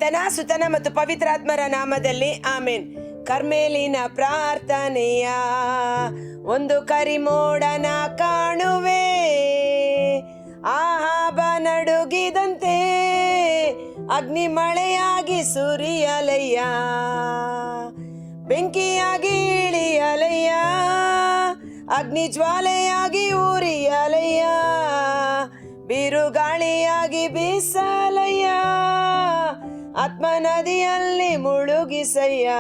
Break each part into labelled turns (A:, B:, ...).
A: ಪಿತನ ಸುತನ ಮತ್ತು ಪವಿತ್ರಾತ್ಮರ ನಾಮದಲ್ಲಿ ಆಮೇನ್. ಕರ್ಮೇಲಿನ ಪ್ರಾರ್ಥನೆಯ ಒಂದು ಕರಿಮೋಡನ ಕಾಣುವೆ, ಆಹಾಬ ನಡುಗಿದಂತೆ ಅಗ್ನಿ ಮಳೆಯಾಗಿ ಸುರಿಯಲಯ್ಯ, ಬೆಂಕಿಯಾಗಿ ಇಳಿಯಲಯ್ಯ, ಅಗ್ನಿ ಜ್ವಾಲೆಯಾಗಿ ಉರಿಯಲಯ್ಯ, ಬಿರುಗಾಳಿಯಾಗಿ ಬೀಸಲಯ್ಯ, ಆತ್ಮ ನದಿಯಲ್ಲಿ ಮುಳುಗಿಸಯ್ಯ.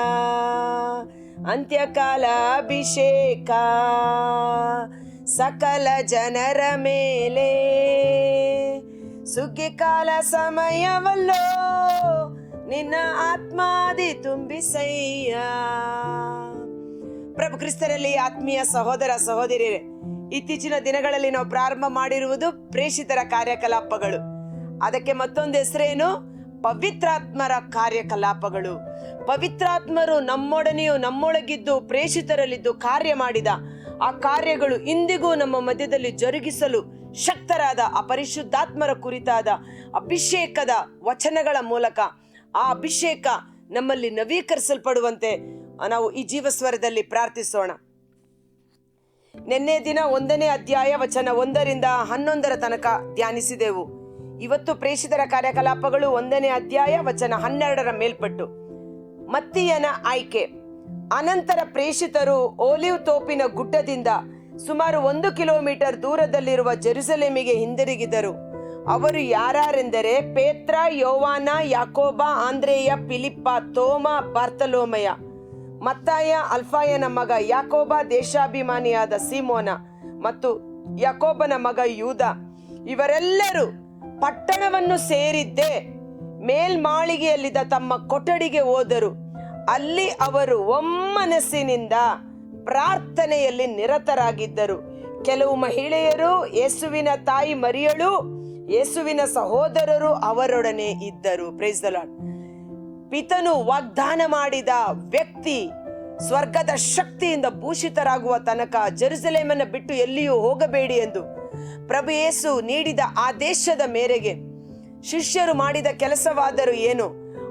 A: ಅಂತ್ಯಕಾಲ ಅಭಿಷೇಕ ಸಕಲ ಜನರ ಮೇಲೆ, ಸುಗ್ಗಿಕಾಲ ಸಮಯವಲ್ಲೋ ನಿನ್ನ ಆತ್ಮಾದಿ ತುಂಬಿಸಯ್ಯ. ಪ್ರಭು ಕ್ರಿಸ್ತರಲ್ಲಿ ಆತ್ಮೀಯ ಸಹೋದರ ಸಹೋದರಿಯರೇ, ಇತ್ತೀಚಿನ ದಿನಗಳಲ್ಲಿ ನಾವು ಪ್ರಾರಂಭ ಮಾಡಿರುವುದು ಪ್ರೇಷಿತರ ಕಾರ್ಯಕಲಾಪಗಳು. ಅದಕ್ಕೆ ಮತ್ತೊಂದು ಹೆಸರೇನು? ಪವಿತ್ರಾತ್ಮರ ಕಾರ್ಯಕಲಾಪಗಳು. ಪವಿತ್ರಾತ್ಮರು ನಮ್ಮೊಡನೆಯೂ ನಮ್ಮೊಳಗಿದ್ದು ಪ್ರೇಷಿತರಲ್ಲಿದ್ದು ಕಾರ್ಯ ಮಾಡಿದ ಆ ಕಾರ್ಯಗಳು ಇಂದಿಗೂ ನಮ್ಮ ಮಧ್ಯದಲ್ಲಿ ಜರುಗಿಸಲು ಶಕ್ತರಾದ ಆ ಪರಿಶುದ್ಧಾತ್ಮರ ಕುರಿತಾದ ಅಭಿಷೇಕದ ವಚನಗಳ ಮೂಲಕ ಆ ಅಭಿಷೇಕ ನಮ್ಮಲ್ಲಿ ನವೀಕರಿಸಲ್ಪಡುವಂತೆ ನಾವು ಈ ಜೀವಸ್ವರದಲ್ಲಿ ಪ್ರಾರ್ಥಿಸೋಣ. ನಿನ್ನೆ ದಿನ 1ನೇ ಅಧ್ಯಾಯ ವಚನ 1ರಿಂದ 11 ತನಕ ಧ್ಯಾನಿಸಿದೆವು. ಇವತ್ತು ಪ್ರೇಷಿತರ ಕಾರ್ಯಕಲಾಪಗಳು 1ನೇ ಅಧ್ಯಾಯ ವಚನ 12ರ ಮೇಲ್ಪಟ್ಟು. ಮತ್ತಿಯನ ಆಯ್ಕೆ. ಅನಂತರ ಪ್ರೇಷಿತರು ಓಲಿವ್ ತೋಪಿನ ಗುಡ್ಡದಿಂದ ಸುಮಾರು 1 ಕಿಲೋಮೀಟರ್ ದೂರದಲ್ಲಿರುವ ಜೆರುಸಲೇಮಿಗೆ ಹಿಂದಿರುಗಿದರು. ಅವರು ಯಾರೆಂದರೆ ಪೇತ್ರ, ಯೋವಾನ, ಯಾಕೋಬ, ಆಂದ್ರೇಯ, ಫಿಲಿಪ್ಪ, ತೋಮ, ಬಾರ್ತಲೋಮಯ, ಮತ್ತಾಯ, ಅಲ್ಫಾಯನ ಮಗ ಯಾಕೋಬ, ದೇಶಾಭಿಮಾನಿಯಾದ ಸೀಮೋನ ಮತ್ತು ಯಾಕೋಬನ ಮಗ ಯೂದ. ಇವರೆಲ್ಲರೂ ಪಟ್ಟಣವನ್ನು ಸೇರಿದ್ದೇ ಮೇಲ್ಮಾಳಿಗೆಯಲ್ಲಿದ್ದ ತಮ್ಮ ಕೊಠಡಿಗೆ ಹೋದರು. ಅಲ್ಲಿ ಅವರು ಒಮ್ಮನಸ್ಸಿನಿಂದ ಪ್ರಾರ್ಥನೆಯಲ್ಲಿ ನಿರತರಾಗಿದ್ದರು. ಕೆಲವು ಮಹಿಳೆಯರು, ಯೇಸುವಿನ ತಾಯಿ ಮರಿಯಳು, ಯೇಸುವಿನ ಸಹೋದರರು ಅವರೊಡನೆ ಇದ್ದರು. Praise the lord. ಪಿತನು ವಾಗ್ದಾನ ಮಾಡಿದ ವ್ಯಕ್ತಿ ಸ್ವರ್ಗದ ಶಕ್ತಿಯಿಂದ ಭೂಷಿತರಾಗುವ ತನಕ ಜೆರುಸಲೇಮನ್ನು ಬಿಟ್ಟು ಎಲ್ಲಿಯೂ ಹೋಗಬೇಡಿ ಎಂದು ಪ್ರಭು ಯೇಸು ನೀಡಿದ ಆದೇಶದ ಮೇರೆಗೆ ಶಿಷ್ಯರು ಮಾಡಿದ ಕೆಲಸವಾದರೂ ಏನು?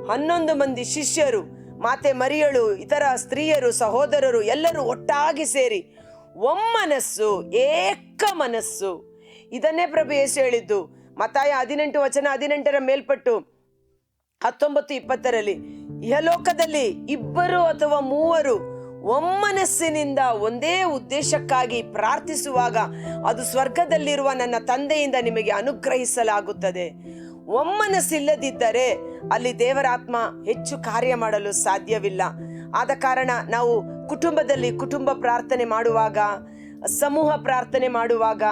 A: 11 ಮಂದಿ ಶಿಷ್ಯರು, ಮಾತೆ ಮರಿಯಳು, ಇತರ ಸ್ತ್ರೀಯರು, ಸಹೋದರರು ಎಲ್ಲರೂ ಒಟ್ಟಾಗಿ ಸೇರಿ ಒಮ್ಮನಸ್ಸು, ಏಕ ಮನಸ್ಸು. ಇದನ್ನೇ ಪ್ರಭು ಯೇಸು ಹೇಳಿದ್ದು ಮತ್ತಾಯ 18 ವಚನ 18ರ ಮೇಲ್ಪಟ್ಟು 19-20ರಲ್ಲಿ. ಇಹಲೋಕದಲ್ಲಿ 2 ಅಥವಾ 3 ಒಮ್ಮನಸ್ಸಿನಿಂದ ಒಂದೇ ಉದ್ದೇಶಕ್ಕಾಗಿ ಪ್ರಾರ್ಥಿಸುವಾಗ ಅದು ಸ್ವರ್ಗದಲ್ಲಿರುವ ನನ್ನ ತಂದೆಯಿಂದ ನಿಮಗೆ ಅನುಗ್ರಹಿಸಲಾಗುತ್ತದೆ. ಒಮ್ಮನಸ್ಸಿಲ್ಲದಿದ್ದರೆ ಅಲ್ಲಿ ದೇವರ ಆತ್ಮ ಹೆಚ್ಚು ಕಾರ್ಯ ಮಾಡಲು ಸಾಧ್ಯವಿಲ್ಲ. ಆದ ಕಾರಣ ನಾವು ಕುಟುಂಬದಲ್ಲಿ ಕುಟುಂಬ ಪ್ರಾರ್ಥನೆ ಮಾಡುವಾಗ, ಸಮೂಹ ಪ್ರಾರ್ಥನೆ ಮಾಡುವಾಗ,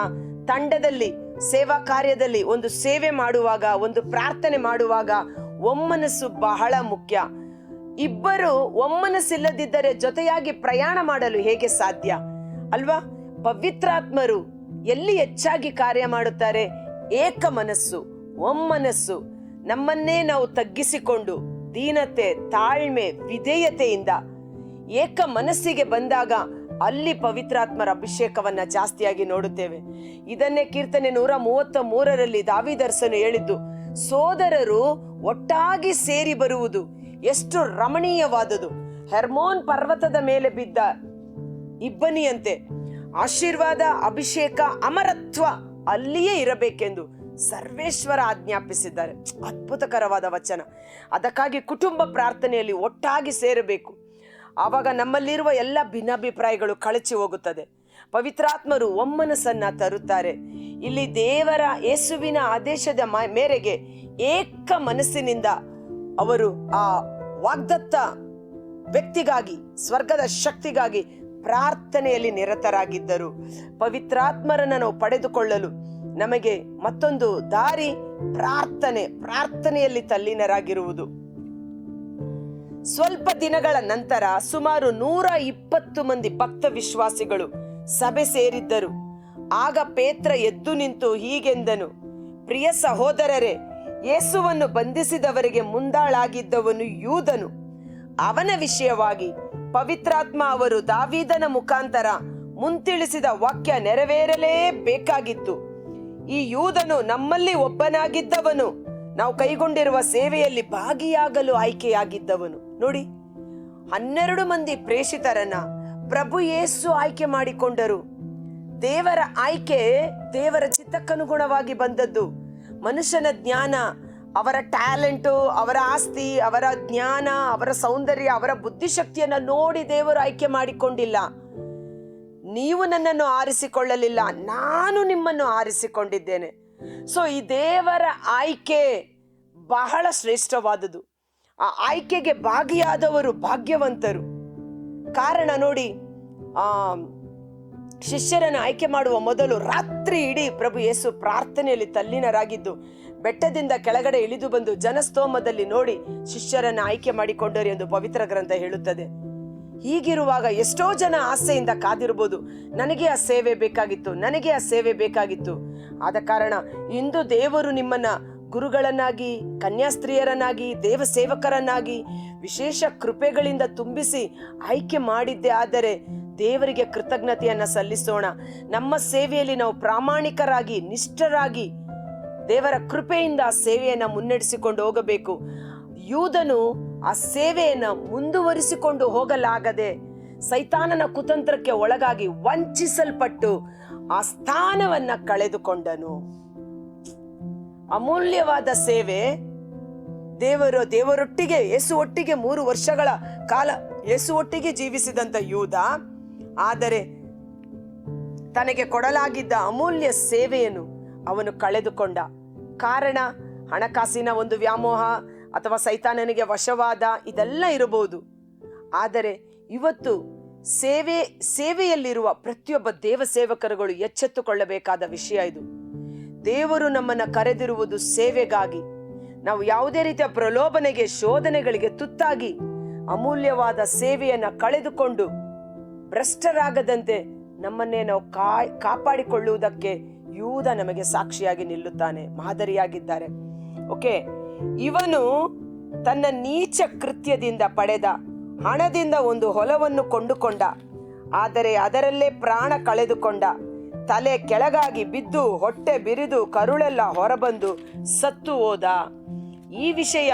A: ತಂಡದಲ್ಲಿ ಸೇವಾ ಕಾರ್ಯದಲ್ಲಿ ಒಂದು ಸೇವೆ ಮಾಡುವಾಗ, ಒಂದು ಪ್ರಾರ್ಥನೆ ಮಾಡುವಾಗ ಒಮ್ಮನಸ್ಸು ಬಹಳ ಮುಖ್ಯ. 2 ಒಮ್ಮನಸ್ಸಿಲ್ಲದಿದ್ದರೆ ಜೊತೆಯಾಗಿ ಪ್ರಯಾಣ ಮಾಡಲು ಹೇಗೆ ಸಾಧ್ಯ ಅಲ್ವಾ? ಪವಿತ್ರಾತ್ಮರು ಎಲ್ಲಿ ಹೆಚ್ಚಾಗಿ ಕಾರ್ಯ ಮಾಡುತ್ತಾರೆ? ಏಕ ಮನಸ್ಸು, ಒಮ್ಮನಸ್ಸು. ನಮ್ಮನ್ನೇ ನಾವು ತಗ್ಗಿಸಿಕೊಂಡು ದೀನತೆ, ತಾಳ್ಮೆ, ವಿಧೇಯತೆಯಿಂದ ಏಕ ಮನಸ್ಸಿಗೆ ಬಂದಾಗ ಅಲ್ಲಿ ಪವಿತ್ರಾತ್ಮರ ಅಭಿಷೇಕವನ್ನ ಜಾಸ್ತಿಯಾಗಿ ನೋಡುತ್ತೇವೆ. ಇದನ್ನೇ ಕೀರ್ತನೆ 133ರಲ್ಲಿ ದಾವೀದರಸನು ಹೇಳಿದ್ದು, ಸೋದರರು ಒಟ್ಟಾಗಿ ಸೇರಿ ಬರುವುದು ಎಷ್ಟು ರಮಣೀಯವಾದುದು. ಹೆರ್ಮೋನ್ ಪರ್ವತದ ಮೇಲೆ ಬಿದ್ದ ಇಬ್ಬನಿಯಂತೆ ಆಶೀರ್ವಾದ, ಅಭಿಷೇಕ, ಅಮರತ್ವ ಅಲ್ಲಿಯೇ ಇರಬೇಕೆಂದು ಸರ್ವೇಶ್ವರ ಆಜ್ಞಾಪಿಸಿದ್ದಾರೆ. ಅದ್ಭುತಕರವಾದ ವಚನ. ಅದಕ್ಕಾಗಿ ಕುಟುಂಬ ಪ್ರಾರ್ಥನೆಯಲ್ಲಿ ಒಟ್ಟಾಗಿ ಸೇರಬೇಕು. ಆವಾಗ ನಮ್ಮಲ್ಲಿರುವ ಎಲ್ಲ ಭಿನ್ನಾಭಿಪ್ರಾಯಗಳು ಕಳಚಿ ಹೋಗುತ್ತದೆ. ಪವಿತ್ರಾತ್ಮರು ಒಮ್ಮನಸ್ಸನ್ನ ತರುತ್ತಾರೆ. ಇಲ್ಲಿ ದೇವರ ಯೇಸುವಿನ ಆದೇಶದ ಮೇರೆಗೆ ಏಕ ಮನಸ್ಸಿನಿಂದ ಅವರು ಆ ವಾಗ್ದತ್ತ ವ್ಯಕ್ತಿಗಾಗಿ, ಸ್ವರ್ಗದ ಶಕ್ತಿಗಾಗಿ ಪ್ರಾರ್ಥನೆಯಲ್ಲಿ ನಿರತರಾಗಿದ್ದರು. ಪವಿತ್ರಾತ್ಮರನ್ನು ನಾವು ಪಡೆದುಕೊಳ್ಳಲು ನಮಗೆ ಮತ್ತೊಂದು ದಾರಿ ಪ್ರಾರ್ಥನೆಯಲ್ಲಿ ತಲ್ಲೀನರಾಗಿರುವುದು. ಸ್ವಲ್ಪ ದಿನಗಳ ನಂತರ ಸುಮಾರು 120 ಮಂದಿ ಭಕ್ತ ವಿಶ್ವಾಸಿಗಳು ಸಭೆ ಸೇರಿದ್ದರು. ಆಗ ಪೇತ್ರ ಎದ್ದು ನಿಂತು ಹೀಗೆಂದನು, ಪ್ರಿಯ ಸಹೋದರರೇ, ಯೇಸುವನ್ನು ಬಂಧಿಸಿದವರಿಗೆ ಮುಂದಾಳಾಗಿದ್ದವನು ಯೂದನು. ಅವನ ವಿಷಯವಾಗಿ ಪವಿತ್ರಾತ್ಮ ಅವರು ದಾವೀದನ ಮುಖಾಂತರ ಮುಂತಿಳಿಸಿದ ವಾಕ್ಯ ನೆರವೇರಲೇಬೇಕಾಗಿತ್ತು. ಈ ಯೂದನು ನಮ್ಮಲ್ಲಿ ಒಬ್ಬನಾಗಿದ್ದವನು, ನಾವು ಕೈಗೊಂಡಿರುವ ಸೇವೆಯಲ್ಲಿ ಭಾಗಿಯಾಗಲು ಆಯ್ಕೆಯಾಗಿದ್ದವನು. ನೋಡಿ, 12 ಮಂದಿ ಪ್ರೇಷಿತರನ್ನ ಪ್ರಭು ಯೇಸು ಆಯ್ಕೆ ಮಾಡಿಕೊಂಡರು. ದೇವರ ಆಯ್ಕೆ ದೇವರ ಚಿತ್ತಕ್ಕನುಗುಣವಾಗಿ ಬಂದದ್ದು. ಮನುಷ್ಯನ ಜ್ಞಾನ, ಅವರ ಟ್ಯಾಲೆಂಟು, ಅವರ ಆಸ್ತಿ, ಅವರ ಜ್ಞಾನ, ಅವರ ಸೌಂದರ್ಯ, ಅವರ ಬುದ್ಧಿಶಕ್ತಿಯನ್ನ ನೋಡಿ ದೇವರು ಆಯ್ಕೆ ಮಾಡಿಕೊಂಡಿಲ್ಲ. ನೀವು ನನ್ನನ್ನು ಆರಿಸಿಕೊಳ್ಳಲಿಲ್ಲ, ನಾನು ನಿಮ್ಮನ್ನು ಆರಿಸಿಕೊಂಡಿದ್ದೇನೆ. ಸೊ ಈ ದೇವರ ಆಯ್ಕೆ ಬಹಳ ಶ್ರೇಷ್ಠವಾದುದು. ಆ ಆಯ್ಕೆಗೆ ಭಾಗಿಯಾದವರು ಭಾಗ್ಯವಂತರು. ಕಾರಣ ನೋಡಿ, ಶಿಷ್ಯರನ್ನು ಆಯ್ಕೆ ಮಾಡುವ ಮೊದಲು ರಾತ್ರಿ ಇಡೀ ಪ್ರಭು ಯೇಸು ಪ್ರಾರ್ಥನೆಯಲ್ಲಿ ತಲ್ಲೀನರಾಗಿದ್ದು ಬೆಟ್ಟದಿಂದ ಕೆಳಗಡೆ ಇಳಿದು ಬಂದು ಜನಸ್ತೋಮದಲ್ಲಿ ನೋಡಿ ಶಿಷ್ಯರನ್ನು ಆಯ್ಕೆ ಮಾಡಿಕೊಂಡರು ಎಂದು ಪವಿತ್ರ ಗ್ರಂಥ ಹೇಳುತ್ತದೆ. ಹೀಗಿರುವಾಗ ಎಷ್ಟೋ ಜನ ಆಸೆಯಿಂದ ಕಾದಿರಬಹುದು, ನನಗೆ ಆ ಸೇವೆ ಬೇಕಾಗಿತ್ತು, ನನಗೆ ಆ ಸೇವೆ ಬೇಕಾಗಿತ್ತು. ಆದ ಕಾರಣ ಇಂದು ದೇವರು ನಿಮ್ಮನ್ನ ಗುರುಗಳನ್ನಾಗಿ, ಕನ್ಯಾಸ್ತ್ರೀಯರನ್ನಾಗಿ, ದೇವ ಸೇವಕರನ್ನಾಗಿ ವಿಶೇಷ ಕೃಪೆಗಳಿಂದ ತುಂಬಿಸಿ ಆಯ್ಕೆ ಮಾಡಿದ್ದೆ. ಆದರೆ ದೇವರಿಗೆ ಕೃತಜ್ಞತೆಯನ್ನ ಸಲ್ಲಿಸೋಣ. ನಮ್ಮ ಸೇವೆಯಲ್ಲಿ ನಾವು ಪ್ರಾಮಾಣಿಕರಾಗಿ, ನಿಷ್ಠರಾಗಿ ದೇವರ ಕೃಪೆಯಿಂದ ಆ ಸೇವೆಯನ್ನ ಮುನ್ನಡೆಸಿಕೊಂಡು ಹೋಗಬೇಕು. ಯೂದನು ಆ ಸೇವೆಯನ್ನ ಮುಂದುವರಿಸಿಕೊಂಡು ಹೋಗಲಾಗದೆ ಸೈತಾನನ ಕುತಂತ್ರಕ್ಕೆ ಒಳಗಾಗಿ ವಂಚಿಸಲ್ಪಟ್ಟು ಆ ಸ್ಥಾನವನ್ನ ಕಳೆದುಕೊಂಡನು. ಅಮೂಲ್ಯವಾದ ಸೇವೆ. ದೇವರೊಟ್ಟಿಗೆ, ಯೇಸು ಒಟ್ಟಿಗೆ 3 ವರ್ಷಗಳ ಕಾಲ ಯೇಸು ಒಟ್ಟಿಗೆ ಜೀವಿಸಿದಂತ ಯೂದ, ಆದರೆ ತನಗೆ ಕೊಡಲಾಗಿದ್ದ ಅಮೂಲ್ಯ ಸೇವೆಯನ್ನು ಅವನು ಕಳೆದುಕೊಂಡ. ಕಾರಣ ಹಣಕಾಸಿನ ಒಂದು ವ್ಯಾಮೋಹ ಅಥವಾ ಸೈತಾನನಿಗೆ ವಶವಾದ, ಇದೆಲ್ಲ ಇರಬಹುದು. ಆದರೆ ಇವತ್ತು ಸೇವೆಯಲ್ಲಿರುವ ಪ್ರತಿಯೊಬ್ಬ ದೇವ ಸೇವಕರುಗಳು ಎಚ್ಚೆತ್ತುಕೊಳ್ಳಬೇಕಾದ ವಿಷಯ ಇದು. ದೇವರು ನಮ್ಮನ್ನ ಕರೆದಿರುವುದು ಸೇವೆಗಾಗಿ. ನಾವು ಯಾವುದೇ ರೀತಿಯ ಪ್ರಲೋಭನೆಗೆ, ಶೋಧನೆಗಳಿಗೆ ತುತ್ತಾಗಿ ಅಮೂಲ್ಯವಾದ ಸೇವೆಯನ್ನ ಕಳೆದುಕೊಂಡು ಭ್ರಷ್ಟರಾಗದಂತೆ ನಮ್ಮನ್ನೇ ನಾವು ಕಾಪಾಡಿಕೊಳ್ಳುವುದಕ್ಕೆ ಯೂದ ನಮಗೆ ಸಾಕ್ಷಿಯಾಗಿ ನಿಲ್ಲುತ್ತಾನೆ, ಮಾದರಿಯಾಗಿದ್ದಾರೆ. ಓಕೆ, ಇವನು ತನ್ನ ನೀಚ ಕೃತ್ಯದಿಂದ ಪಡೆದ ಹಣದಿಂದ ಒಂದು ಹೊಲವನ್ನು ಕೊಂಡುಕೊಂಡ, ಆದರೆ ಅದರಲ್ಲೇ ಪ್ರಾಣ ಕಳೆದುಕೊಂಡ. ತಲೆ ಕೆಳಗಾಗಿ ಬಿದ್ದು ಹೊಟ್ಟೆ ಬಿರಿದು ಕರುಳೆಲ್ಲ ಹೊರಬಂದು ಸತ್ತು ಹೋದ. ಈ ವಿಷಯ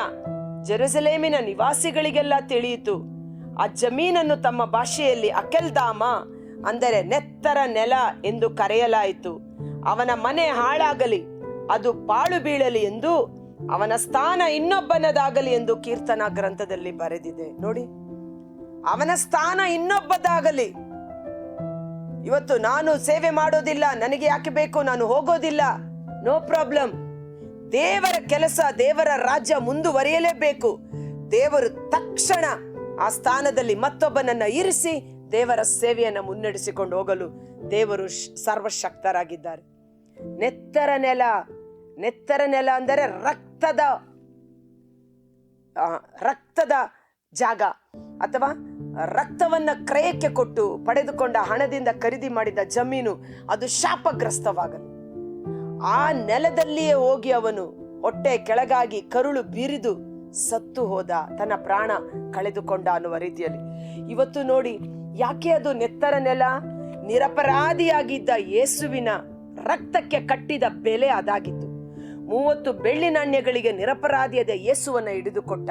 A: ಜೆರುಸಲೇಮಿನ ನಿವಾಸಿಗಳಿಗೆಲ್ಲ ತಿಳಿಯಿತು. ಆ ಜಮೀನನ್ನು ತಮ್ಮ ಭಾಷೆಯಲ್ಲಿ ಅಕೆಲ್ದಾಮ, ಅಂದರೆ ನೆತ್ತರ ನೆಲ ಎಂದು ಕರೆಯಲಾಯಿತು. ಅವನ ಮನೆ ಹಾಳಾಗಲಿ, ಅದು ಪಾಳು ಬೀಳಲಿ ಎಂದು, ಅವನ ಸ್ಥಾನ ಇನ್ನೊಬ್ಬನದಾಗಲಿ ಎಂದು ಕೀರ್ತನ ಗ್ರಂಥದಲ್ಲಿ ಬರೆದಿದೆ. ನೋಡಿ, ಅವನ ಸ್ಥಾನ ಇನ್ನೊಬ್ಬದಾಗಲಿ. ಇವತ್ತು ನಾನು ಸೇವೆ ಮಾಡೋದಿಲ್ಲ, ನನಗೆ ಯಾಕೆ ಬೇಕು, ನಾನು ಹೋಗೋದಿಲ್ಲ, ನೋ ಪ್ರಾಬ್ಲಮ್. ದೇವರ ಕೆಲಸ, ದೇವರ ರಾಜ್ಯ ಮುಂದುವರಿಯಲೇಬೇಕು. ದೇವರು ತಕ್ಷಣ ಆ ಸ್ಥಾನದಲ್ಲಿ ಮತ್ತೊಬ್ಬನನ್ನ ಇರಿಸಿ ದೇವರ ಸೇವೆಯನ್ನು ಮುನ್ನಡೆಸಿಕೊಂಡು ಹೋಗಲು ದೇವರು ಸರ್ವಶಕ್ತರಾಗಿದ್ದಾರೆ. ನೆತ್ತರ ನೆಲ ಅಂದರೆ ರಕ್ತದ ಜಾಗ, ಅಥವಾ ರಕ್ತವನ್ನ ಕ್ರಯಕ್ಕೆ ಕೊಟ್ಟು ಪಡೆದುಕೊಂಡ ಹಣದಿಂದ ಖರೀದಿ ಮಾಡಿದ ಜಮೀನು, ಅದು ಶಾಪಗ್ರಸ್ತವಾಗಲು. ಆ ನೆಲದಲ್ಲಿಯೇ ಹೋಗಿ ಅವನು ಹೊಟ್ಟೆ ಕೆಳಗಾಗಿ ಕರುಳು ಬೀರಿದು ಸತ್ತು ಹೋದ, ತನ್ನ ಪ್ರಾಣ ಕಳೆದುಕೊಂಡ ಅನ್ನುವ ರೀತಿಯಲ್ಲಿ. ಇವತ್ತು ನೋಡಿ, ಯಾಕೆ ಅದು ನೆತ್ತರ ನೆಲ? ನಿರಪರಾಧಿಯಾಗಿದ್ದ ಯೇಸುವಿನ ರಕ್ತಕ್ಕೆ ಕಟ್ಟಿದ ಬೆಲೆ ಅದಾಗಿತ್ತು. 30 ಬೆಳ್ಳಿ ನಾಣ್ಯಗಳಿಗೆ ನಿರಪರಾಧಿಯಾದ ಯೇಸುವನ್ನ ಹಿಡಿದುಕೊಟ್ಟ.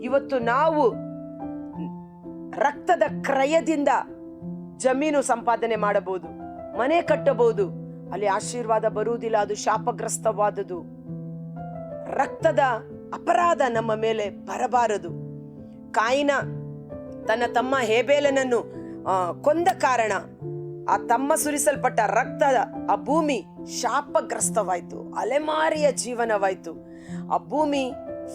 A: ಇವತ್ತು ನಾವು ರಕ್ತದ ಕ್ರಯದಿಂದ ಜಮೀನು ಸಂಪಾದನೆ ಮಾಡಬಹುದು, ಮನೆ ಕಟ್ಟಬಹುದು, ಅಲ್ಲಿ ಆಶೀರ್ವಾದ ಬರುವುದಿಲ್ಲ, ಅದು ಶಾಪಗ್ರಸ್ತವಾದುದು. ರಕ್ತದ ಅಪರಾಧ ನಮ್ಮ ಮೇಲೆ ಬರಬಾರದು. ಕಾಯಿನ ತನ್ನ ತಮ್ಮ ಹೇಬೇಲನನ್ನು ಕೊಂದ ಕಾರಣ ಆ ತಮ್ಮ ಸುರಿಸಲ್ಪಟ್ಟ ರಕ್ತದ ಆ ಭೂಮಿ ಶಾಪಗ್ರಸ್ತವಾಯಿತು, ಅಲೆಮಾರಿಯ ಜೀವನವಾಯಿತು. ಆ ಭೂಮಿ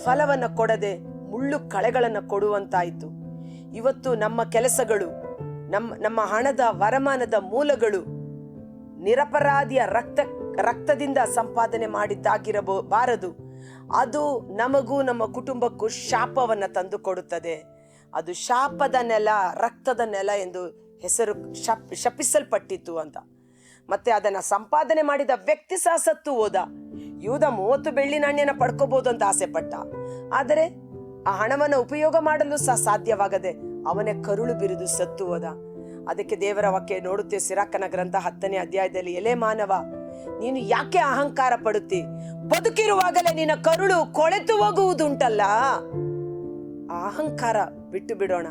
A: ಫಲವನ್ನ ಕೊಡದೆ ಮುಳ್ಳು ಕಳೆಗಳನ್ನು ಕೊಡುವಂತಾಯಿತು. ಇವತ್ತು ನಮ್ಮ ಕೆಲಸಗಳು, ನಮ್ಮ ಹಣದ ವರಮಾನದ ಮೂಲಗಳು ನಿರಪರಾಧಿಯ ರಕ್ತದಿಂದ ಸಂಪಾದನೆ ಮಾಡಿದ್ದಾಗಿರಬಾರದು. ಅದು ನಮಗೂ ನಮ್ಮ ಕುಟುಂಬಕ್ಕೂ ಶಾಪವನ್ನ ತಂದು ಕೊಡುತ್ತದೆ. ಅದು ಶಾಪದ ನೆಲ, ರಕ್ತದ ನೆಲ ಎಂದು ಹೆಸರು ಶಪಿಸಲ್ಪಟ್ಟಿತ್ತು ಅಂತ. ಮತ್ತೆ ಅದನ್ನ ಸಂಪಾದನೆ ಮಾಡಿದ ವ್ಯಕ್ತಿ ಸಹ ಸತ್ತು ಹೋದ. ಯೂದ 30 ಬೆಳ್ಳಿ ನಾಣ್ಯನ ಪಡ್ಕೋಬಹುದು ಅಂತ ಆಸೆ ಪಟ್ಟ, ಆದರೆ ಆ ಹಣವನ್ನು ಉಪಯೋಗ ಮಾಡಲು ಸಹ ಸಾಧ್ಯವಾಗದೆ ಅವನೇ ಕರುಳು ಬಿರಿದು ಸತ್ತು ಹೋದ. ಅದಕ್ಕೆ ದೇವರ ವಾಕ್ಯ ನೋಡುತ್ತೇವೆ, ಸಿರಾಕನ ಗ್ರಂಥ 10ನೇ ಅಧ್ಯಾಯದಲ್ಲಿ, ಎಲೆ ಮಾನವ, ನೀನು ಯಾಕೆ ಅಹಂಕಾರ ಪಡುತ್ತಿ? ಬದುಕಿರುವಾಗಲೇ ನಿನ್ನ ಕರುಳು ಕೊಳೆತು ಹೋಗುವುದುಂಟಲ್ಲ. ಆ ಅಹಂಕಾರ ಬಿಟ್ಟು ಬಿಡೋಣ.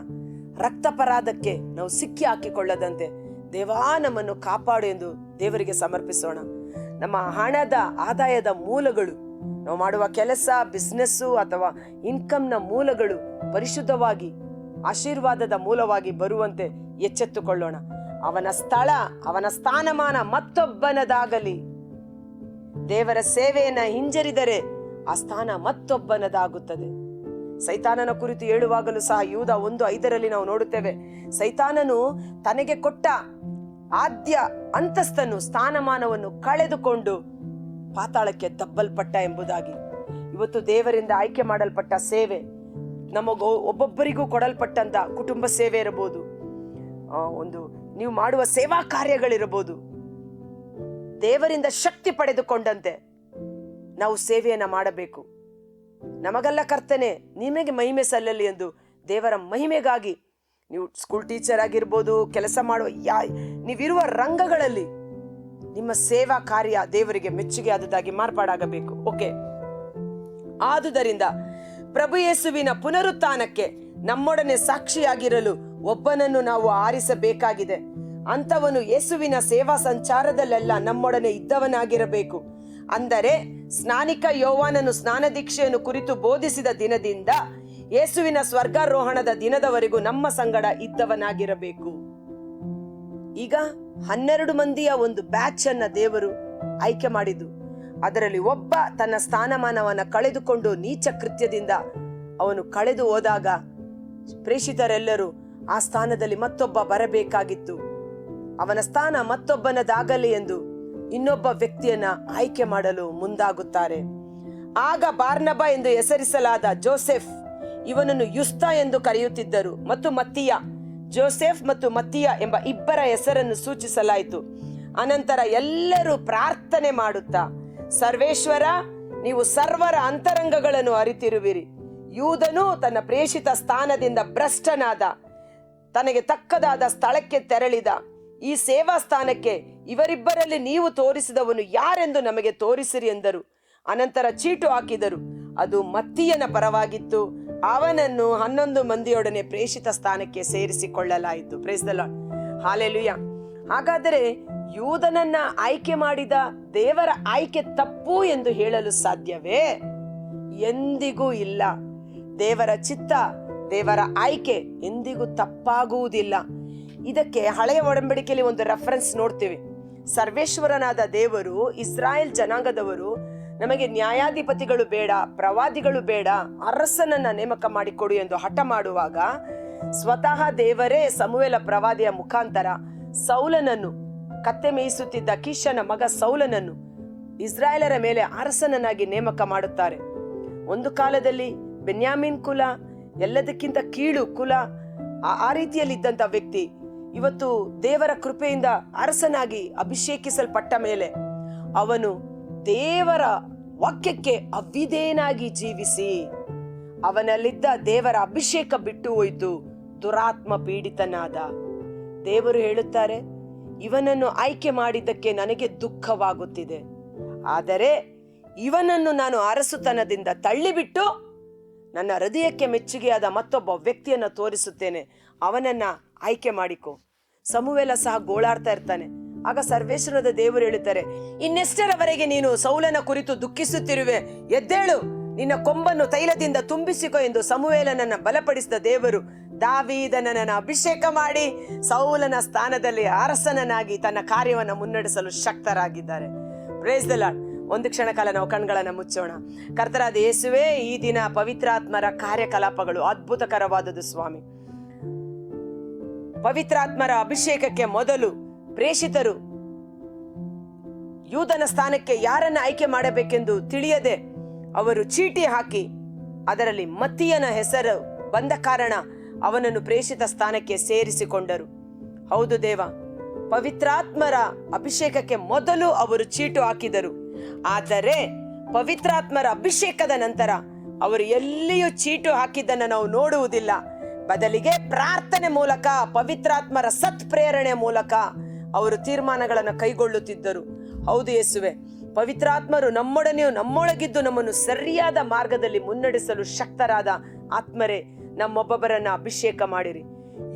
A: ರಕ್ತಾಪರಾಧಕ್ಕೆ ನಾವು ಸಿಕ್ಕಿ ಹಾಕಿಕೊಳ್ಳದಂತೆ ದೇವಾ ನಮ್ಮನ್ನು ಕಾಪಾಡು ಎಂದು ದೇವರಿಗೆ ಸಮರ್ಪಿಸೋಣ. ನಮ್ಮ ಹಣದ ಆದಾಯದ ಮೂಲಗಳು, ನಾವು ಮಾಡುವ ಕೆಲಸ, ಬಿಸ್ನೆಸ್ಸು ಅಥವಾ ಇನ್ಕಮ್ನ ಮೂಲಗಳು ಪರಿಶುದ್ಧವಾಗಿ ಆಶೀರ್ವಾದದ ಮೂಲವಾಗಿ ಬರುವಂತೆ ಎಚ್ಚೆತ್ತುಕೊಳ್ಳೋಣ. ಅವನ ಸ್ಥಳ, ಅವನ ಸ್ಥಾನಮಾನ ಮತ್ತೊಬ್ಬನದಾಗಲಿ. ದೇವರ ಸೇವೆಯನ್ನ ಹಿಂಜರಿದರೆ ಆ ಸ್ಥಾನ ಮತ್ತೊಬ್ಬನದಾಗುತ್ತದೆ. ಸೈತಾನನ ಕುರಿತು ಹೇಳುವಾಗಲೂ ಸಹ ಯೂದ 1:5 ನಾವು ನೋಡುತ್ತೇವೆ, ಸೈತಾನನು ತನಗೆ ಕೊಟ್ಟ ಆದ್ಯ ಅಂತಸ್ತನ್ನು, ಸ್ಥಾನಮಾನವನ್ನು ಕಳೆದುಕೊಂಡು ಪಾತಾಳಕ್ಕೆ ದಬ್ಬಲ್ಪಟ್ಟ ಎಂಬುದಾಗಿ. ಇವತ್ತು ದೇವರಿಂದ ಆಯ್ಕೆ ಮಾಡಲ್ಪಟ್ಟ ಸೇವೆ, ಒಬ್ಬೊಬ್ಬರಿಗೂ ಕೊಡಲ್ಪಟ್ಟಂತ ಕುಟುಂಬ ಸೇವೆ ಇರಬಹುದು, ನೀವು ಮಾಡುವ ಸೇವಾ ಕಾರ್ಯಗಳಿರಬಹುದು. ದೇವರಿಂದ ಶಕ್ತಿ ಪಡೆದುಕೊಂಡಂತೆ ನಾವು ಸೇವೆಯನ್ನ ಮಾಡಬೇಕು. ನಮಗಲ್ಲ ಕರ್ತನೆ, ನಿಮಗೆ ಮಹಿಮೆ ಸಲ್ಲಲಿ ಎಂದು ದೇವರ ಮಹಿಮೆಗಾಗಿ ನೀವು ಸ್ಕೂಲ್ ಟೀಚರ್ ಆಗಿರ್ಬೋದು, ಕೆಲಸ ಮಾಡುವ ನೀವಿರುವ ರಂಗಗಳಲ್ಲಿ ನಿಮ್ಮ ಸೇವಾ ಕಾರ್ಯ ದೇವರಿಗೆ ಮೆಚ್ಚುಗೆ ಆದದ್ದಾಗಿ ಮಾರ್ಪಾಡಾಗಬೇಕು. ಓಕೆ, ಆದುದರಿಂದ ಪ್ರಭು ಯೇಸುವಿನ ಪುನರುತ್ಥಾನಕ್ಕೆ ನಮ್ಮೊಡನೆ ಸಾಕ್ಷಿಯಾಗಿರಲು ಒಬ್ಬನನ್ನು ನಾವು ಆರಿಸಬೇಕಾಗಿದೆ. ಅಂತವನು ಯೇಸುವಿನ ಸೇವಾ ಸಂಚಾರದಲ್ಲೆಲ್ಲ ನಮ್ಮೊಡನೆ ಇದ್ದವನಾಗಿರಬೇಕು. ಅಂದರೆ ಸ್ನಾನಿಕ ಯೋವಾನನು ಸ್ನಾನ ದೀಕ್ಷೆಯನ್ನು ಕುರಿತು ಬೋಧಿಸಿದ ದಿನದಿಂದ ಯೇಸುವಿನ ಸ್ವರ್ಗಾರೋಹಣದ ದಿನದವರೆಗೂ ನಮ್ಮ ಸಂಗಡ ಇದ್ದವನಾಗಿರಬೇಕು. ಈಗ 12 ಮಂದಿಯ ಒಂದು ಬ್ಯಾಚ್ ಅನ್ನ ದೇವರು ಆಯ್ಕೆ ಮಾಡಿದ್ದು. ಅದರಲ್ಲಿ ಒಬ್ಬ ತನ್ನ ಸ್ಥಾನಮಾನವನ್ನ ಕಳೆದುಕೊಂಡು ನೀಚ ಕೃತ್ಯದಿಂದ ಅವನು ಕಳೆದು ಹೋದಾಗ ಪ್ರೇಷಿತರೆಲ್ಲರೂ ಆ ಸ್ಥಾನದಲ್ಲಿ ಮತ್ತೊಬ್ಬ ಬರಬೇಕಾಗಿತ್ತು. ಅವನ ಸ್ಥಾನ ಮತ್ತೊಬ್ಬನದಾಗಲಿ ಎಂದು ಇನ್ನೊಬ್ಬ ವ್ಯಕ್ತಿಯನ್ನ ಆಯ್ಕೆ ಮಾಡಲು ಮುಂದಾಗುತ್ತಾರೆ. ಆಗ ಬಾರ್ನಬ ಎಂದು ಹೆಸರಿಸಲಾದ ಜೋಸೆಫ್, ಇವನನ್ನು ಯುಸ್ತ ಎಂದು ಕರೆಯುತ್ತಿದ್ದರು, ಮತ್ತು ಮತ್ತಿಯ, ಜೋಸೆಫ್ ಮತ್ತು ಮತ್ತಿಯ ಎಂಬ ಇಬ್ಬರ ಹೆಸರನ್ನು ಸೂಚಿಸಲಾಯಿತು. ಅನಂತರ ಎಲ್ಲರೂ ಪ್ರಾರ್ಥನೆ ಮಾಡುತ್ತಾ, ಸರ್ವೇಶ್ವರ, ನೀವು ಸರ್ವರ ಅಂತರಂಗಗಳನ್ನು ಅರಿತಿರುವಿರಿ. ಯೂದನು ತನ್ನ ಪ್ರೇಷಿತ ಸ್ಥಾನದಿಂದ ಭ್ರಷ್ಟನಾದ, ತನಗೆ ತಕ್ಕದಾದ ಸ್ಥಳಕ್ಕೆ ತೆರಳಿದ. ಈ ಸೇವಾ ಸ್ಥಾನಕ್ಕೆ ಇವರಿಬ್ಬರಲ್ಲಿ ನೀವು ತೋರಿಸಿದವನು ಯಾರೆಂದು ನಮಗೆ ತೋರಿಸಿರಿ ಎಂದರು. ಅನಂತರ ಚೀಟು ಹಾಕಿದರು. ಅದು ಮತ್ತಿಯನ ಪರವಾಗಿತ್ತು. ಅವನನ್ನು 11 ಮಂದಿಯೊಡನೆ ಪ್ರೇಷಿತ ಸ್ಥಾನಕ್ಕೆ ಸೇರಿಸಿಕೊಳ್ಳಲಾಯಿತು. Praise the Lord, hallelujah. ಹಾಗಾದರೆ ಯೂದನನ್ನ ಆಯ್ಕೆ ಮಾಡಿದ ದೇವರ ಆಯ್ಕೆ ತಪ್ಪು ಎಂದು ಹೇಳಲು ಸಾಧ್ಯವೇ? ಎಂದಿಗೂ ಇಲ್ಲ. ದೇವರ ಚಿತ್ತ, ದೇವರ ಆಯ್ಕೆ ಎಂದಿಗೂ ತಪ್ಪಾಗುವುದಿಲ್ಲ. ಇದಕ್ಕೆ ಹಳೆಯ ಒಡಂಬಡಿಕೆಯಲ್ಲಿ ಒಂದು ರೆಫರೆನ್ಸ್ ನೋಡ್ತೀವಿ. ಸರ್ವೇಶ್ವರನಾದ ದೇವರು ಇಸ್ರಾಯೇಲ್ ಜನಾಂಗದವರು, ನಮಗೆ ನ್ಯಾಯಾಧಿಪತಿಗಳು ಬೇಡ, ಪ್ರವಾದಿಗಳು ಬೇಡ, ಅರಸನನ್ನ ನೇಮಕ ಮಾಡಿಕೊಡು ಎಂದು ಹಠ ಮಾಡುವಾಗ ಸ್ವತಃ ದೇವರೇ ಸಮುವೇಲ ಪ್ರವಾದಿಯ ಮುಖಾಂತರ ಸೌಲನನ್ನು, ಕತ್ತೆ ಮೇಯಿಸುತ್ತಿದ್ದ ಕೀಷನ ಮಗ ಸೌಲನನ್ನು ಇಸ್ರಾಯೇಲರ ಮೇಲೆ ಅರಸನನ್ನಾಗಿ ನೇಮಕ ಮಾಡುತ್ತಾರೆ. ಒಂದು ಕಾಲದಲ್ಲಿ ಬೆನ್ಯಾಮೀನ್ ಕುಲ ಎಲ್ಲದಕ್ಕಿಂತ ಕೀಳು ಕುಲ, ಆ ರೀತಿಯಲ್ಲಿದ್ದಂತ ವ್ಯಕ್ತಿ ಇವತ್ತು ದೇವರ ಕೃಪೆಯಿಂದ ಅರಸನಾಗಿ ಅಭಿಷೇಕಿಸಲ್ಪಟ್ಟ ಮೇಲೆ ಅವನು ದೇವರ ವಾಕ್ಯಕ್ಕೆ ಅವಿಧೇಯನಾಗಿ ಜೀವಿಸಿ ಅವನಲ್ಲಿದ್ದ ದೇವರ ಅಭಿಷೇಕ ಬಿಟ್ಟು ಹೋಯಿತು. ದುರಾತ್ಮ ಪೀಡಿತನಾದ. ದೇವರು ಹೇಳುತ್ತಾರೆ, ಇವನನ್ನು ಆಯ್ಕೆ ಮಾಡಿದ್ದಕ್ಕೆ ನನಗೆ ದುಃಖವಾಗುತ್ತಿದೆ, ಆದರೆ ಇವನನ್ನು ನಾನು ಅರಸುತನದಿಂದ ತಳ್ಳಿಬಿಟ್ಟು ನನ್ನ ಹೃದಯಕ್ಕೆ ಮೆಚ್ಚುಗೆಯಾದ ಮತ್ತೊಬ್ಬ ವ್ಯಕ್ತಿಯನ್ನ ತೋರಿಸುತ್ತೇನೆ, ಅವನನ್ನ ಆಯ್ಕೆ ಮಾಡಿಕೊ. ಸಮುವೇಲ ಸಹ ಗೋಳಾಡ್ತಾ ಇರ್ತಾನೆ. ಆಗ ಸರ್ವೇಶ್ವರದ ದೇವರು ಹೇಳುತ್ತಾರೆ, ಇನ್ನೆಷ್ಟರವರೆಗೆ ನೀನು ಸೌಲನ ಕುರಿತು ದುಃಖಿಸುತ್ತಿರುವೆ? ಎದ್ದೇಳು, ನಿನ್ನ ಕೊಂಬನ್ನು ತೈಲದಿಂದ ತುಂಬಿಸಿಕೊ ಎಂದು ಸಮುವೇಲನನ್ನ ಬಲಪಡಿಸಿದ ದೇವರು ದಾವೀದನನ್ನ ಅಭಿಷೇಕ ಮಾಡಿ ಸೌಲನ ಸ್ಥಾನದಲ್ಲಿ ಅರಸನನಾಗಿ ತನ್ನ ಕಾರ್ಯವನ್ನು ಮುನ್ನಡೆಸಲು ಶಕ್ತರಾಗಿದ್ದಾರೆ. Price the lord. ಒಂದು ಕ್ಷಣ ಕಾಲ ನಾವು ಕಣ್ಗಳನ್ನ ಮುಚ್ಚೋಣ. ಕರ್ತರಾದ ಯೇಸುವೇ, ಈ ದಿನ ಪವಿತ್ರಾತ್ಮರ ಕಾರ್ಯಕಲಾಪಗಳು ಅದ್ಭುತಕರವಾದದ್ದು ಸ್ವಾಮಿ. ಪವಿತ್ರಾತ್ಮರ ಅಭಿಷೇಕಕ್ಕೆ ಮೊದಲು ಪ್ರೇಷಿತರು ಯೂದನ ಸ್ಥಾನಕ್ಕೆ ಯಾರನ್ನ ಆಯ್ಕೆ ಮಾಡಬೇಕೆಂದು ತಿಳಿಯದೆ ಅವರು ಚೀಟಿ ಹಾಕಿ ಅದರಲ್ಲಿ ಮತ್ತಿಯನ ಹೆಸರು ಬಂದ ಕಾರಣ ಅವನನ್ನು ಪ್ರೇಷಿತ ಸ್ಥಾನಕ್ಕೆ ಸೇರಿಸಿಕೊಂಡರು. ಹೌದು ದೇವ, ಪವಿತ್ರಾತ್ಮರ ಅಭಿಷೇಕಕ್ಕೆ ಮೊದಲು ಅವರು ಚೀಟು ಹಾಕಿದರು. ಆದರೆ ಪವಿತ್ರಾತ್ಮರ ಅಭಿಷೇಕದ ನಂತರ ಅವರು ಎಲ್ಲಿಯೂ ಚೀಟು ಹಾಕಿದ್ದನ್ನು ನಾವು ನೋಡುವುದಿಲ್ಲ. ಬದಲಿಗೆ ಪ್ರಾರ್ಥನೆ ಮೂಲಕ, ಪವಿತ್ರಾತ್ಮರ ಸತ್ಪ್ರೇರಣೆ ಮೂಲಕ ಅವರು ತೀರ್ಮಾನಗಳನ್ನು ಕೈಗೊಳ್ಳುತ್ತಿದ್ದರು. ಹೌದು ಯೇಸುವೆ, ಪವಿತ್ರಾತ್ಮರು ನಮ್ಮೊಡನೆಯೂ ನಮ್ಮೊಳಗಿದ್ದು ನಮ್ಮನ್ನು ಸರಿಯಾದ ಮಾರ್ಗದಲ್ಲಿ ಮುನ್ನಡೆಸಲು ಶಕ್ತರಾದ ಆತ್ಮರೇ, ನಮ್ಮೊಬ್ಬೊಬ್ಬರನ್ನ ಅಭಿಷೇಕ ಮಾಡಿರಿ.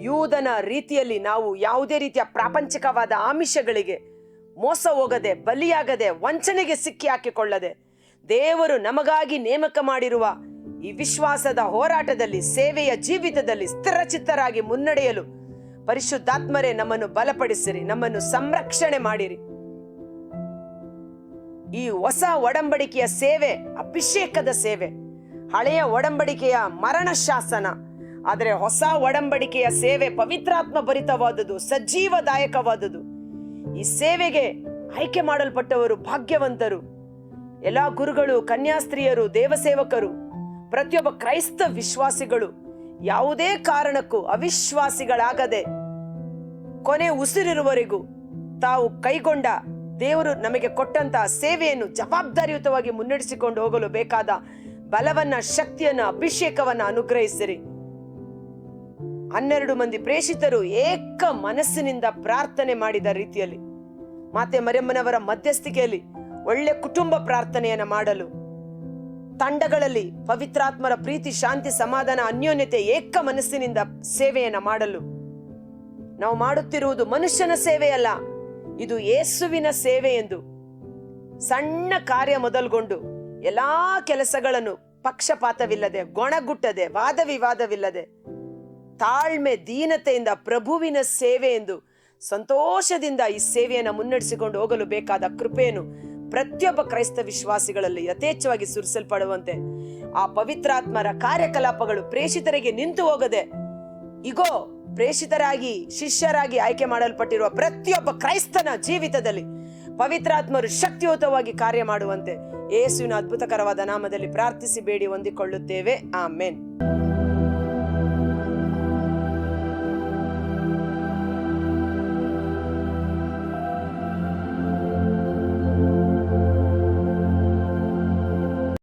A: ಯೂದನ ರೀತಿಯಲ್ಲಿ ನಾವು ಯಾವುದೇ ರೀತಿಯ ಪ್ರಾಪಂಚಿಕವಾದ ಆಮಿಷಗಳಿಗೆ ಮೋಸ ಹೋಗದೆ, ಬಲಿಯಾಗದೆ, ವಂಚನೆಗೆ ಸಿಕ್ಕಿ ಹಾಕಿಕೊಳ್ಳದೆ, ದೇವರು ನಮಗಾಗಿ ನೇಮಕ ಮಾಡಿರುವ ಈ ವಿಶ್ವಾಸದ ಹೋರಾಟದಲ್ಲಿ, ಸೇವೆಯ ಜೀವಿತದಲ್ಲಿ ಸ್ಥಿರಚಿತ್ತರಾಗಿ ಮುನ್ನಡೆಯಲು ಪರಿಶುದ್ಧಾತ್ಮರೇ ನಮ್ಮನ್ನು ಬಲಪಡಿಸಿರಿ, ನಮ್ಮನ್ನು ಸಂರಕ್ಷಣೆ ಮಾಡಿರಿ. ಈ ಹೊಸ ಒಡಂಬಡಿಕೆಯ ಸೇವೆ ಅಭಿಷೇಕದ ಸೇವೆ. ಹಳೆಯ ಒಡಂಬಡಿಕೆಯ ಮರಣ ಶಾಸನ, ಆದರೆ ಹೊಸ ಒಡಂಬಡಿಕೆಯ ಸೇವೆ ಪವಿತ್ರಾತ್ಮ ಭರಿತವಾದುದು, ಸಜೀವದಾಯಕವಾದುದು. ಈ ಸೇವೆಗೆ ಆಯ್ಕೆ ಮಾಡಲ್ಪಟ್ಟವರು ಭಾಗ್ಯವಂತರು. ಎಲ್ಲ ಗುರುಗಳು, ಕನ್ಯಾಸ್ತ್ರೀಯರು, ದೇವಸೇವಕರು, ಪ್ರತಿಯೊಬ್ಬ ಕ್ರೈಸ್ತ ವಿಶ್ವಾಸಿಗಳು ಯಾವುದೇ ಕಾರಣಕ್ಕೂ ಅವಿಶ್ವಾಸಿಗಳಾಗದೆ ಕೊನೆ ಉಸಿರಿರುವವರೆಗೂ ತಾವು ಕೈಗೊಂಡ ದೇವರು ನಮಗೆ ಕೊಟ್ಟಂತಹ ಸೇವೆಯನ್ನು ಜವಾಬ್ದಾರಿಯುತವಾಗಿ ಮುನ್ನಡೆಸಿಕೊಂಡು ಹೋಗಲು ಬೇಕಾದ ಬಲವನ್ನ, ಶಕ್ತಿಯನ್ನ, ಅಭಿಷೇಕವನ್ನ ಅನುಗ್ರಹಿಸಿರಿ. 12 ಮಂದಿ ಪ್ರೇಷಿತರು ಏಕ ಮನಸ್ಸಿನಿಂದ ಪ್ರಾರ್ಥನೆ ಮಾಡಿದ ರೀತಿಯಲ್ಲಿ ಮಾತೆ ಮರಿಯಮ್ಮನವರ ಮಧ್ಯಸ್ಥಿಕೆಯಲ್ಲಿ ಒಳ್ಳೆ ಕುಟುಂಬ ಪ್ರಾರ್ಥನೆಯನ್ನ ಮಾಡಲು, ತಂಡಗಳಲ್ಲಿ ಪವಿತ್ರಾತ್ಮರ ಪ್ರೀತಿ, ಶಾಂತಿ, ಸಮಾಧಾನ, ಅನ್ಯೋನ್ಯತೆ, ಏಕ ಮನಸ್ಸಿನಿಂದ ಸೇವೆಯನ್ನ ಮಾಡಲು ನಾವು ಮಾಡುತ್ತಿರುವುದು ಮನುಷ್ಯನ ಸೇವೆಯಲ್ಲ, ಇದು ಯೇಸುವಿನ ಸೇವೆ ಎಂದು ಸಣ್ಣ ಕಾರ್ಯ ಮೊದಲ್ಗೊಂಡು ಎಲ್ಲಾ ಕೆಲಸಗಳನ್ನು ಪಕ್ಷಪಾತವಿಲ್ಲದೆ, ಗೊಣಗುಟ್ಟದೆ, ವಾದ ವಿವಾದವಿಲ್ಲದೆ, ತಾಳ್ಮೆ, ದೀನತೆಯಿಂದ ಪ್ರಭುವಿನ ಸೇವೆ ಎಂದು ಸಂತೋಷದಿಂದ ಈ ಸೇವೆಯನ್ನು ಮುನ್ನಡೆಸಿಕೊಂಡು ಹೋಗಲು ಬೇಕಾದ ಕೃಪೆಯನ್ನು ಪ್ರತಿಯೊಬ್ಬ ಕ್ರೈಸ್ತ ವಿಶ್ವಾಸಿಗಳಲ್ಲಿ ಯಥೇಚ್ಛವಾಗಿ ಸುರಿಸಲ್ಪಡುವಂತೆ ಆ ಪವಿತ್ರಾತ್ಮರ ಕಾರ್ಯಕಲಾಪಗಳು ಪ್ರೇಷಿತರಿಗೆ ನಿಂತು ಹೋಗದೆ, ಇಗೋ ಪ್ರೇಷಿತರಾಗಿ, ಶಿಷ್ಯರಾಗಿ ಆಯ್ಕೆ ಮಾಡಲ್ಪಟ್ಟಿರುವ ಪ್ರತಿಯೊಬ್ಬ ಕ್ರೈಸ್ತನ ಜೀವಿತದಲ್ಲಿ ಪವಿತ್ರಾತ್ಮರು ಶಕ್ತಿಯುತವಾಗಿ ಕಾರ್ಯ ಮಾಡುವಂತೆ ಯೇಸುವಿನ ಅದ್ಭುತಕರವಾದ ನಾಮದಲ್ಲಿ ಪ್ರಾರ್ಥಿಸಿ ಬೇಡಿ ಹೊಂದಿಕೊಳ್ಳುತ್ತೇವೆ. ಆಮೆನ್.